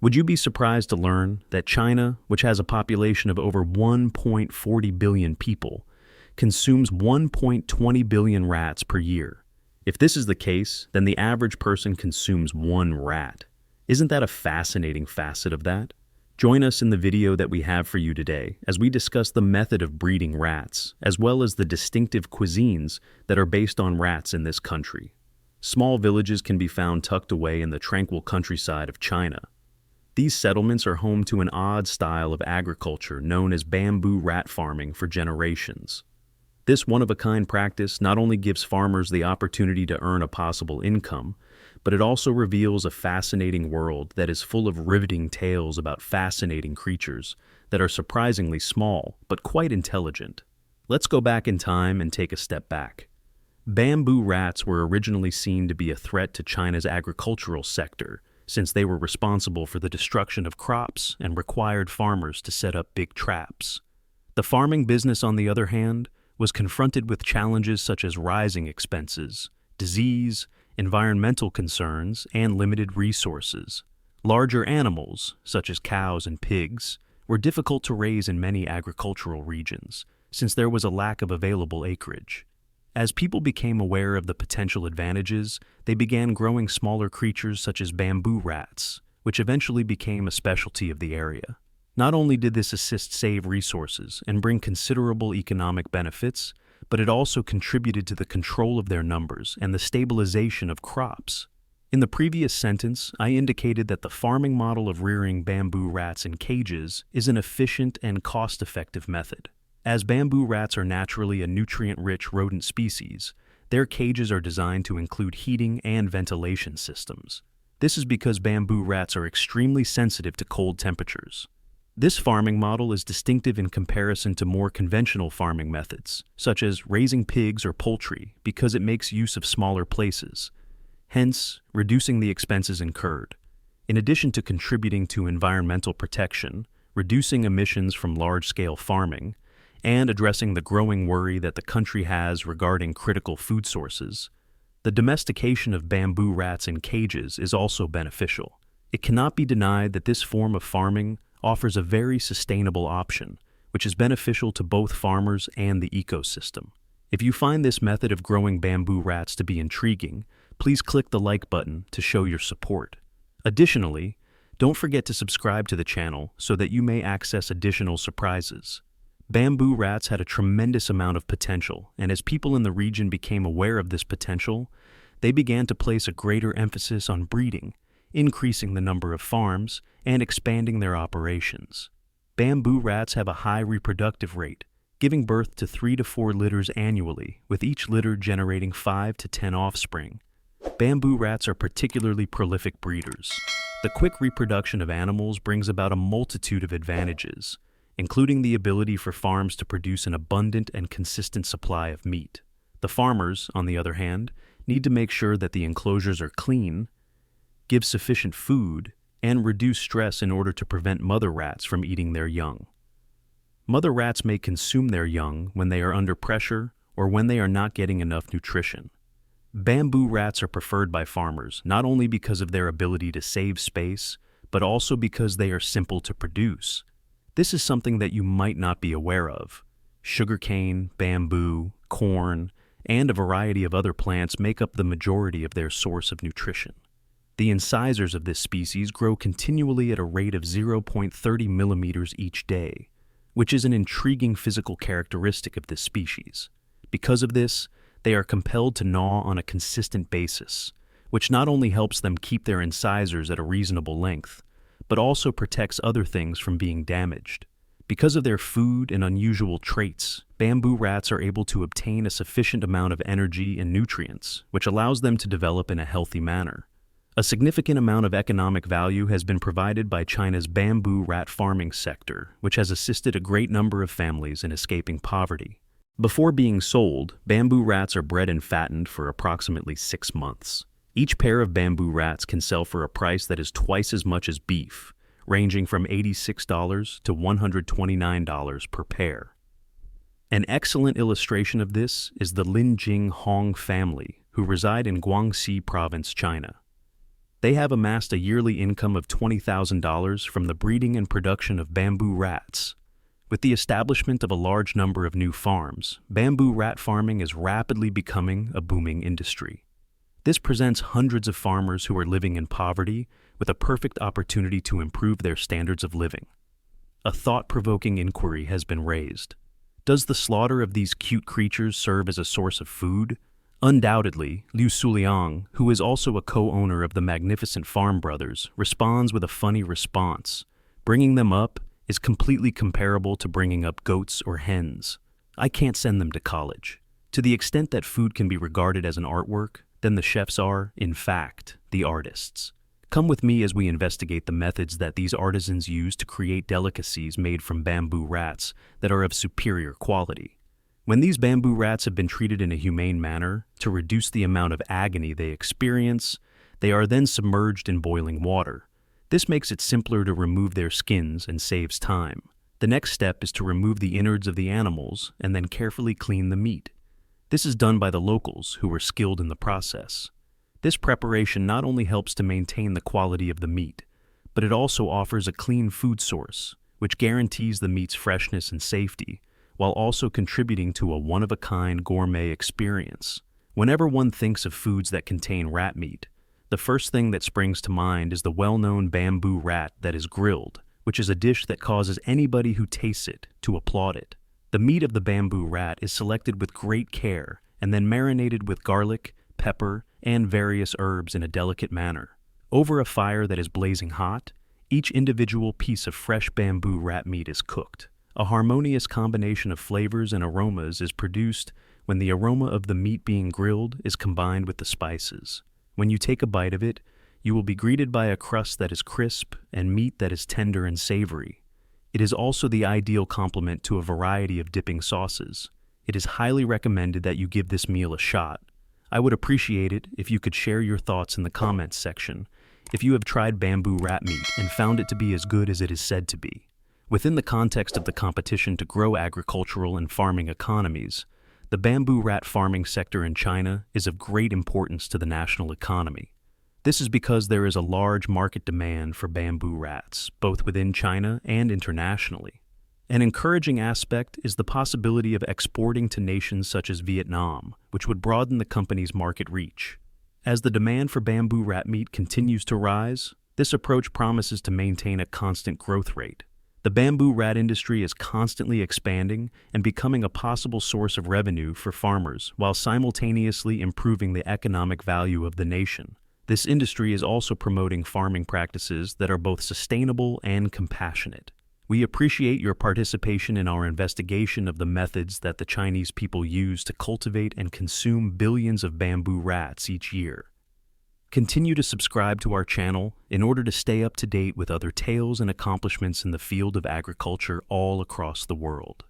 Would you be surprised to learn that China, which has a population of over 1.40 billion people, consumes 1.20 billion rats per year? If this is the case, then the average person consumes one rat. Isn't that a fascinating facet of that? Join us in the video that we have for you today as we discuss the method of breeding rats, as well as the distinctive cuisines that are based on rats in this country. Small villages can be found tucked away in the tranquil countryside of China. These settlements are home to an odd style of agriculture known as bamboo rat farming for generations. This one-of-a-kind practice not only gives farmers the opportunity to earn a possible income, but it also reveals a fascinating world that is full of riveting tales about fascinating creatures that are surprisingly small but quite intelligent. Let's go back in time and take a step back. Bamboo rats were originally seen to be a threat to China's agricultural sector, since they were responsible for the destruction of crops and required farmers to set up big traps. The farming business, on the other hand, was confronted with challenges such as rising expenses, disease, environmental concerns, and limited resources. Larger animals, such as cows and pigs, were difficult to raise in many agricultural regions, since there was a lack of available acreage. As people became aware of the potential advantages, they began growing smaller creatures such as bamboo rats, which eventually became a specialty of the area. Not only did this assist save resources and bring considerable economic benefits, but it also contributed to the control of their numbers and the stabilization of crops. In the previous sentence, I indicated that the farming model of rearing bamboo rats in cages is an efficient and cost-effective method. As bamboo rats are naturally a nutrient-rich rodent species, their cages are designed to include heating and ventilation systems. This is because bamboo rats are extremely sensitive to cold temperatures. This farming model is distinctive in comparison to more conventional farming methods, such as raising pigs or poultry, because it makes use of smaller places, hence reducing the expenses incurred. In addition to contributing to environmental protection, reducing emissions from large-scale farming, and addressing the growing worry that the country has regarding critical food sources, the domestication of bamboo rats in cages is also beneficial. It cannot be denied that this form of farming offers a very sustainable option, which is beneficial to both farmers and the ecosystem. If you find this method of growing bamboo rats to be intriguing, please click the like button to show your support. Additionally, don't forget to subscribe to the channel so that you may access additional surprises. Bamboo rats had a tremendous amount of potential, and as people in the region became aware of this potential, they began to place a greater emphasis on breeding, increasing the number of farms, and expanding their operations. Bamboo rats have a high reproductive rate, giving birth to 3 to 4 litters annually, with each litter generating 5 to 10 offspring. Bamboo rats are particularly prolific breeders. The quick reproduction of animals brings about a multitude of advantages, including the ability for farms to produce an abundant and consistent supply of meat. The farmers, on the other hand, need to make sure that the enclosures are clean, give sufficient food, and reduce stress in order to prevent mother rats from eating their young. Mother rats may consume their young when they are under pressure or when they are not getting enough nutrition. Bamboo rats are preferred by farmers not only because of their ability to save space, but also because they are simple to produce. This is something that you might not be aware of. Sugarcane, bamboo, corn, and a variety of other plants make up the majority of their source of nutrition. The incisors of this species grow continually at a rate of 0.30 millimeters each day, which is an intriguing physical characteristic of this species. Because of this, they are compelled to gnaw on a consistent basis, which not only helps them keep their incisors at a reasonable length, but also protects other things from being damaged. Because of their food and unusual traits, bamboo rats are able to obtain a sufficient amount of energy and nutrients, which allows them to develop in a healthy manner. A significant amount of economic value has been provided by China's bamboo rat farming sector, which has assisted a great number of families in escaping poverty. Before being sold, bamboo rats are bred and fattened for approximately 6 months. Each pair of bamboo rats can sell for a price that is twice as much as beef, ranging from $86 to $129 per pair. An excellent illustration of this is the Linjing Hong family, who reside in Guangxi Province, China. They have amassed a yearly income of $20,000 from the breeding and production of bamboo rats. With the establishment of a large number of new farms, bamboo rat farming is rapidly becoming a booming industry. This presents hundreds of farmers who are living in poverty with a perfect opportunity to improve their standards of living. A thought-provoking inquiry has been raised. Does the slaughter of these cute creatures serve as a source of food? Undoubtedly, Liu Suliang, who is also a co-owner of the magnificent Farm Brothers, responds with a funny response. Bringing them up is completely comparable to bringing up goats or hens. I can't send them to college. To the extent that food can be regarded as an artwork, then the chefs are, in fact, the artists. Come with me as we investigate the methods that these artisans use to create delicacies made from bamboo rats that are of superior quality. When these bamboo rats have been treated in a humane manner to reduce the amount of agony they experience, they are then submerged in boiling water. This makes it simpler to remove their skins and saves time. The next step is to remove the innards of the animals and then carefully clean the meat. This is done by the locals who are skilled in the process. This preparation not only helps to maintain the quality of the meat, but it also offers a clean food source, which guarantees the meat's freshness and safety, while also contributing to a one-of-a-kind gourmet experience. Whenever one thinks of foods that contain rat meat, the first thing that springs to mind is the well-known bamboo rat that is grilled, which is a dish that causes anybody who tastes it to applaud it. The meat of the bamboo rat is selected with great care and then marinated with garlic, pepper, and various herbs in a delicate manner. Over a fire that is blazing hot, each individual piece of fresh bamboo rat meat is cooked. A harmonious combination of flavors and aromas is produced when the aroma of the meat being grilled is combined with the spices. When you take a bite of it, you will be greeted by a crust that is crisp and meat that is tender and savory. It is also the ideal complement to a variety of dipping sauces. It is highly recommended that you give this meal a shot. I would appreciate it if you could share your thoughts in the comments section if you have tried bamboo rat meat and found it to be as good as it is said to be. Within the context of the competition to grow agricultural and farming economies, the bamboo rat farming sector in China is of great importance to the national economy. This is because there is a large market demand for bamboo rats, both within China and internationally. An encouraging aspect is the possibility of exporting to nations such as Vietnam, which would broaden the company's market reach. As the demand for bamboo rat meat continues to rise, this approach promises to maintain a constant growth rate. The bamboo rat industry is constantly expanding and becoming a possible source of revenue for farmers while simultaneously improving the economic value of the nation. This industry is also promoting farming practices that are both sustainable and compassionate. We appreciate your participation in our investigation of the methods that the Chinese people use to cultivate and consume billions of bamboo rats each year. Continue to subscribe to our channel in order to stay up to date with other tales and accomplishments in the field of agriculture all across the world.